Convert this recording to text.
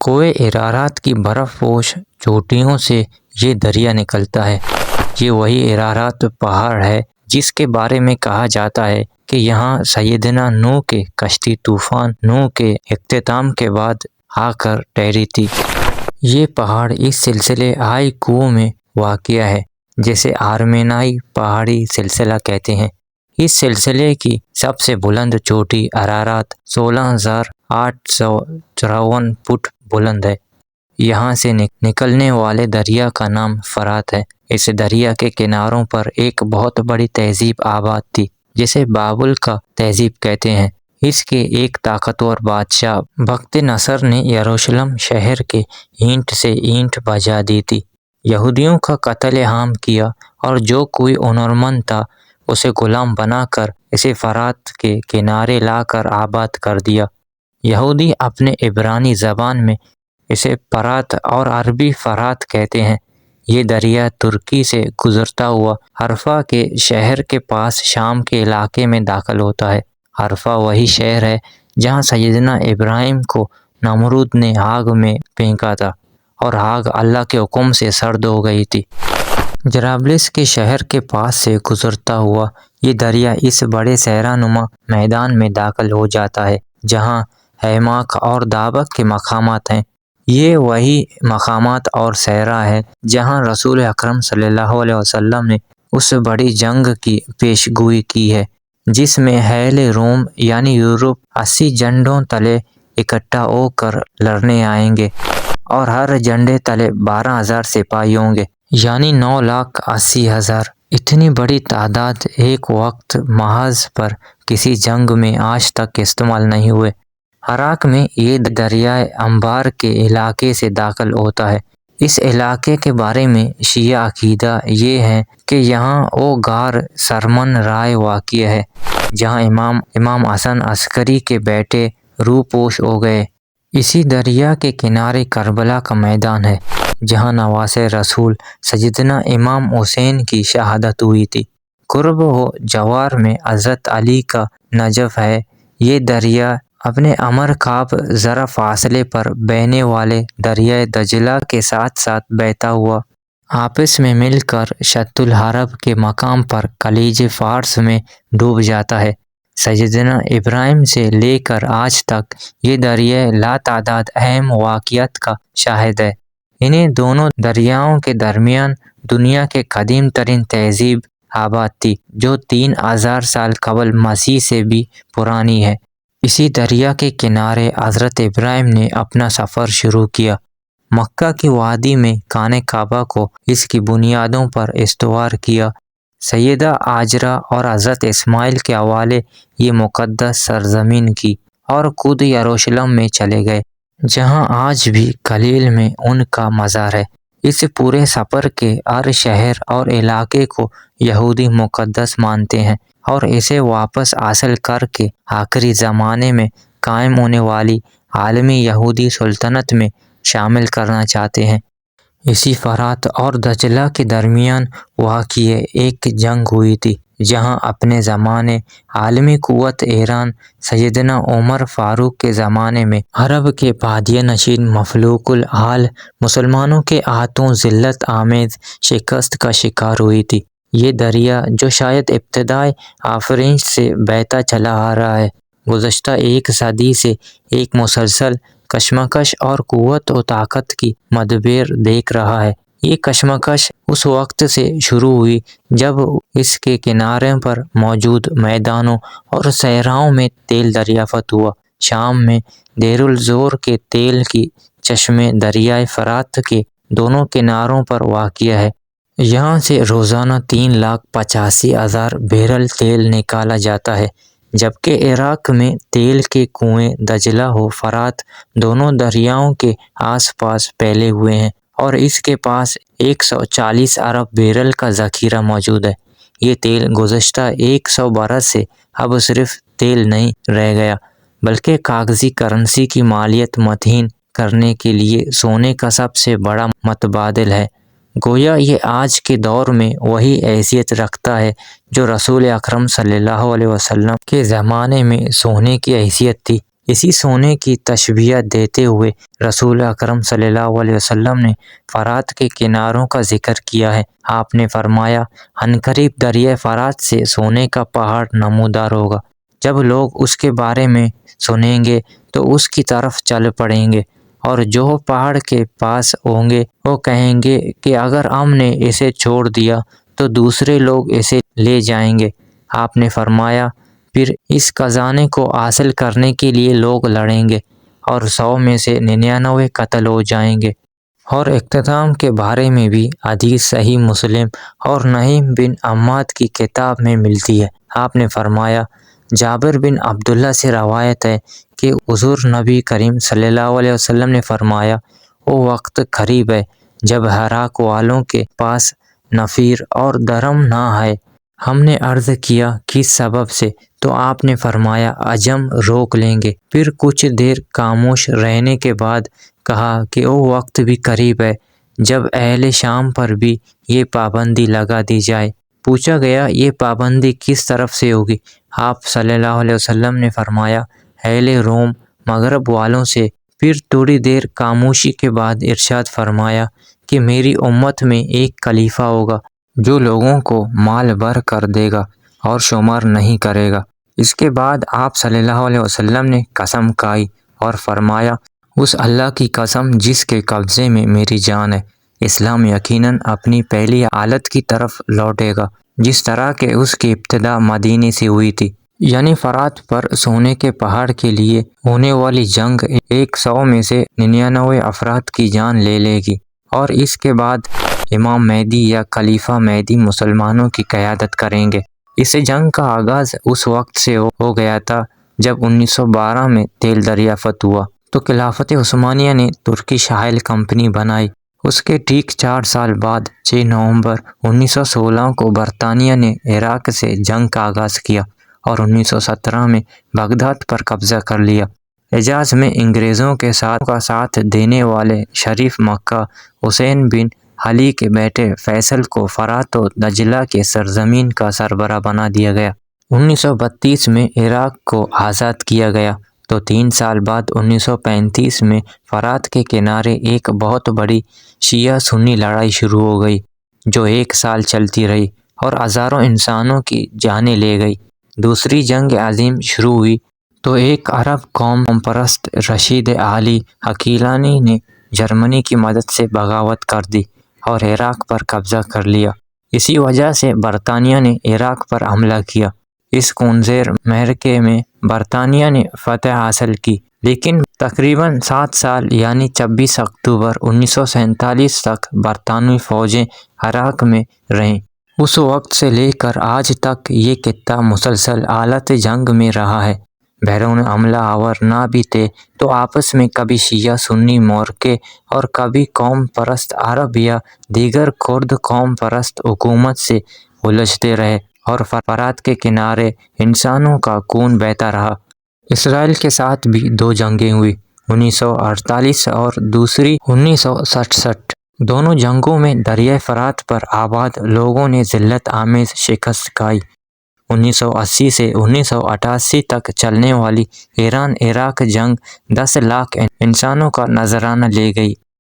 کوہ ارارات کی برف پوش چوٹیوں سے یہ دریا نکلتا ہے۔ یہ وہی ارارات پہاڑ ہے جس کے بارے میں کہا جاتا ہے کہ یہاں سیدنا نوح کی کشتی طوفان نوح کے اختتام کے بعد آ کر ٹھہری تھی۔ یہ پہاڑ اس سلسلے ہائی کوہ میں واقع ہے جسے آرمینیائی پہاڑی سلسلہ کہتے ہیں۔ اس سلسلے کی سب سے بلند چوٹی ارارات 16,854 فٹ بلند ہے۔ یہاں سے نکلنے والے دریا کا نام فرات ہے۔ اس دریا کے کناروں پر ایک بہت بڑی تہذیب آباد تھی جسے بابل کا تہذیب کہتے ہیں۔ اس کے ایک طاقتور بادشاہ بخت نصر نے یروشلم شہر کے اینٹ سے اینٹ بجا دی تھی، یہودیوں کا قتل عام کیا اور جو کوئی ہنرمند تھا اسے غلام بنا کر اسے فرات کے کنارے لا کر آباد کر دیا۔ یہودی اپنے عبرانی زبان میں اسے پرات اور عربی فرات کہتے ہیں۔ یہ دریا ترکی سے گزرتا ہوا حرفا کے شہر کے پاس شام کے علاقے میں داخل ہوتا ہے۔ حرفا وہی شہر ہے جہاں سیدنا ابراہیم کو نمرود نے آگ میں پھینکا تھا اور آگ اللہ کے حکم سے سرد ہو گئی تھی۔ جرابلس کے شہر کے پاس سے گزرتا ہوا یہ دریا اس بڑے صحرا نما میدان میں داخل ہو جاتا ہے جہاں ہیماک اور دابق کے مقامات ہیں۔ یہ وہی مقامات اور صحرا ہے جہاں رسول اکرم صلی اللہ علیہ وسلم نے اس بڑی جنگ کی پیش گوئی کی ہے جس میں اہل روم یعنی یورپ 80 جھنڈوں تلے اکٹھا ہو کر لڑنے آئیں گے اور ہر جھنڈے تلے 12,000 سپاہی ہوں گے، یعنی 9,80,000۔ اتنی بڑی تعداد ایک وقت محاذ پر کسی جنگ میں آج تک استعمال نہیں ہوئے۔ عراق میں یہ دریائے انبار کے علاقے سے داخل ہوتا ہے۔ اس علاقے کے بارے میں شیعہ عقیدہ یہ ہے کہ یہاں وہ غار سرمن رائے واقع ہے جہاں امام حسن عسکری کے بیٹے روح پوش ہو گئے۔ اسی دریا کے کنارے کربلا کا میدان ہے جہاں نواسۂ رسول سیدنا امام حسین کی شہادت ہوئی تھی۔ قرب و جوار میں حضرت علی کا نجف ہے۔ یہ دریا اپنے امرکاب ذرا فاصلے پر بہنے والے دریائے دجلہ کے ساتھ ساتھ بہتا ہوا آپس میں مل کر شط العرب کے مقام پر خلیج فارس میں ڈوب جاتا ہے۔ سیدنا ابراہیم سے لے کر آج تک یہ دریائے لاتعداد اہم واقعات کا شاہد ہے۔ انہیں دونوں دریاؤں کے درمیان دنیا کے قدیم ترین تہذیب آباد تھی جو 3,000 سال قبل مسیح سے بھی پرانی ہے۔ اسی دریا کے کنارے حضرت ابراہیم نے اپنا سفر شروع کیا۔ مکہ کی وادی میں خانہ کعبہ کو اس کی بنیادوں پر استوار کیا۔ سیدہ ہاجرہ اور حضرت اسماعیل کے حوالے یہ مقدس سرزمین کی اور خود یروشلم میں چلے گئے جہاں آج بھی خلیل میں ان کا مزار ہے۔ اس پورے سفر کے ہر شہر اور علاقے کو یہودی مقدس مانتے ہیں اور اسے واپس حاصل کر کے آخری زمانے میں قائم ہونے والی عالمی یہودی سلطنت میں شامل کرنا چاہتے ہیں۔ اسی فرات اور دجلہ کے درمیان واقع ایک جنگ ہوئی تھی جہاں اپنے زمانے عالمی قوت ایران سیدنا عمر فاروق کے زمانے میں عرب کے بادیہ نشین مفلوق الحال مسلمانوں کے ہاتھوں ذلت آمیز شکست کا شکار ہوئی تھی۔ یہ دریا جو شاید ابتدائے آفرینش سے بہتا چلا آ رہا ہے، گزشتہ ایک صدی سے ایک مسلسل کشمکش اور قوت و طاقت کی مدبر دیکھ رہا ہے۔ یہ کشمکش اس وقت سے شروع ہوئی جب اس کے کنارے پر موجود میدانوں اور صحراؤں میں تیل دریافت ہوا۔ شام میں دیر الزور کے تیل کی چشمے دریائے فرات کے دونوں کناروں پر واقع ہے۔ یہاں سے روزانہ 3,85,000 بیرل تیل نکالا جاتا ہے، جبکہ عراق میں تیل کے کنویں دجلہ و فرات دونوں دریاؤں کے آس پاس پھیلے ہوئے ہیں اور اس کے پاس 140 ارب بیرل کا ذخیرہ موجود ہے۔ یہ تیل گزشتہ 100 برس سے اب صرف تیل نہیں رہ گیا بلکہ کاغذی کرنسی کی مالیت متعین کرنے کے لیے سونے کا سب سے بڑا متبادل ہے۔ گویا یہ آج کے دور میں وہی حیثیت رکھتا ہے جو رسول اکرم صلی اللہ علیہ وسلم کے زمانے میں سونے کی حیثیت تھی۔ اسی سونے کی تشبیہ دیتے ہوئے رسول اکرم صلی اللہ علیہ وسلم نے فرات کے کناروں کا ذکر کیا ہے۔ آپ نے فرمایا، عنقریب دریائے فرات سے سونے کا پہاڑ نمودار ہوگا۔ جب لوگ اس کے بارے میں سنیں گے تو اس کی طرف چل پڑیں گے، اور جو پہاڑ کے پاس ہوں گے وہ کہیں گے کہ اگر ہم نے اسے چھوڑ دیا تو دوسرے لوگ اسے لے جائیں گے۔ آپ نے فرمایا، پھر اس خزانے کو حاصل کرنے کے لیے لوگ لڑیں گے اور 100 میں سے 99 قتل ہو جائیں گے۔ اور اختتام کے بارے میں بھی حدیث صحیح مسلم اور نعیم بن حماد کی کتاب میں ملتی ہے۔ آپ نے فرمایا، جابر بن عبداللہ سے روایت ہے کہ حضور نبی کریم صلی اللہ علیہ وسلم نے فرمایا، وہ وقت قریب ہے جب عراق والوں کے پاس نفیر اور درہم نہ آئے۔ ہم نے عرض کیا، کس سبب سے؟ تو آپ نے فرمایا، عجم روک لیں گے۔ پھر کچھ دیر خاموش رہنے کے بعد کہا کہ وہ وقت بھی قریب ہے جب اہل شام پر بھی یہ پابندی لگا دی جائے۔ پوچھا گیا، یہ پابندی کس طرف سے ہوگی؟ آپ صلی اللہ علیہ وسلم نے فرمایا، اہل روم مغرب والوں سے۔ پھر تھوڑی دیر خاموشی کے بعد ارشاد فرمایا کہ میری امت میں ایک خلیفہ ہوگا جو لوگوں کو مال بھر کر دے گا اور شمار نہیں کرے گا۔ اس کے بعد آپ صلی اللہ علیہ وسلم نے قسم کھائی اور فرمایا، اس اللہ کی قسم جس کے قبضے میں میری جان ہے، اسلام یقیناً اپنی پہلی حالت کی طرف لوٹے گا جس طرح کہ اس کی ابتدا مدینے سے ہوئی تھی، یعنی فرات پر سونے کے پہاڑ کے لیے ہونے والی جنگ 100 میں سے 99 افراد کی جان لے لے گی، اور اس کے بعد امام مہدی یا خلیفہ مہدی مسلمانوں کی قیادت کریں گے۔ اس جنگ کا آغاز اس وقت سے ہو گیا تھا جب 1912 میں تیل دریافت ہوا تو خلافت عثمانیہ نے ترکش آئل کمپنی بنائی۔ اس کے ٹھیک 4 سال بعد 6 نومبر 1916 کو برطانیہ نے عراق سے جنگ کا آغاز کیا اور 1917 میں بغداد پر قبضہ کر لیا۔ حجاز میں انگریزوں کے ساتھ دینے والے شریف مکہ حسین بن علی کے بیٹے فیصل کو فرات و دجلہ کے سرزمین کا سربراہ بنا دیا گیا۔ 1932 میں عراق کو آزاد کیا گیا تو 3 سال بعد 1935 میں فرات کے کنارے ایک بہت بڑی شیعہ سنی لڑائی شروع ہو گئی جو 1 سال چلتی رہی اور ہزاروں انسانوں کی جانیں لے گئی۔ دوسری جنگ عظیم شروع ہوئی تو ایک عرب قوم پرست رشید علی حقیلانی نے جرمنی کی مدد سے بغاوت کر دی اور عراق پر قبضہ کر لیا۔ اسی وجہ سے برطانیہ نے عراق پر حملہ کیا۔ اس خونزیر معرکے میں برطانیہ نے فتح حاصل کی، لیکن تقریباً 7 سال یعنی 26 اکتوبر 1947 تک برطانوی فوجیں عراق میں رہیں۔ اس وقت سے لے کر آج تک یہ خطہ مسلسل حالت جنگ میں رہا ہے۔ بیرون حملہ آور نہ بھی تھے تو آپس میں کبھی شیعہ سنی معرکے اور کبھی قوم پرست عرب یا دیگر کرد قوم پرست حکومت سے الجھتے رہے اور فرات کے کنارے انسانوں کا خون بہتا رہا۔ اسرائیل کے ساتھ بھی 2 جنگیں ہوئی، 1948 اور دوسری 1967۔ دونوں جنگوں میں دریائے فرات پر آباد لوگوں نے ذلت آمیز شکست کھائی۔ 1980 سے 1988 تک چلنے والی ایران عراق جنگ 10 لاکھ انسانوں کا نذرانہ لے گئی۔